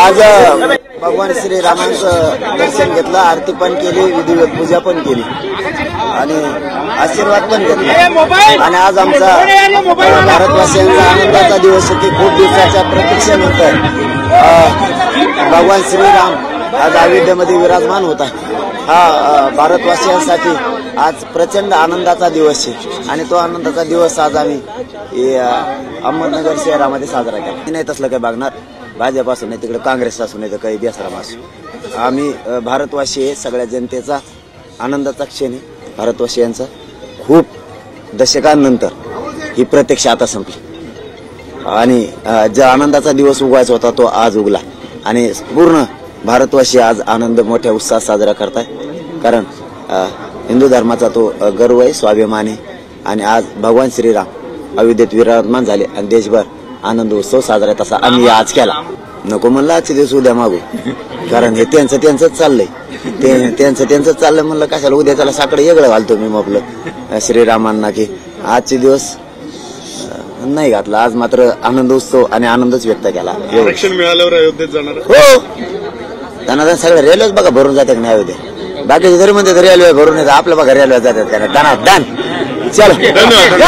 आज भगवान श्रीरामांचं दर्शन घेतलं, आरती पण केली, विधिवत पूजा पण केली आणि आशीर्वाद पण घेतला। आणि आज आमचा भारतवासियांचा आनंदाचा दिवस की खूप दिवसाच्या प्रतीक्षेनंतर भगवान श्रीराम आज अयोध्येमध्ये विराजमान होता। हा भारतवासियांसाठी आज प्रचंड आनंदाचा दिवस आहे आणि तो आनंदाचा दिवस आज आम्ही अहमदनगर शहरामध्ये साजरा केला। नाही तसलं काही बघणार, भाजप असू नाही तिकडे काँग्रेस असू नाही तर काही बेसराम असू, आम्ही भारतवासी आहे, सगळ्या जनतेचा आनंदाचा क्षण आहे। भारतवासियांचा खूप दशकांनंतर ही प्रतीक्षा आता संपली आणि जो आनंदाचा दिवस उगवायचा होता तो आज उगला आणि पूर्ण भारतवासी आज आनंद मोठ्या उत्साहात साजरा करताय। कारण हिंदू धर्माचा तो गर्व आहे, स्वाभिमान आहे आणि आज भगवान श्रीराम अयोध्येत विराजमान झाले आणि देशभर आनंद उत्सव साजरा आहे। तसा आम्ही आज केला, नको म्हणलं आजचे दिवस उद्या मागू, कारण हे त्यांचं चाललंय, त्यांचं चाललंय म्हणलं कशाला उद्या त्याला साकडे वेगळं घालतो मी म्हटलं श्रीरामांना की आजचे दिवस नाही घातला। आज मात्र आनंद उत्सव आणि आनंदच व्यक्त केला। आरक्षण मिळाल्यावर अयोध्येत जाणार हो, त्यांना सगळ्या रेल्वेच बघा भरून जातात नाही अयोध्ये, बाकीचे जरी म्हणते रेल्वे भरून येतात, आपल्या बघा रेल्वे जातात त्यांना दान। चलो, धन्यवाद।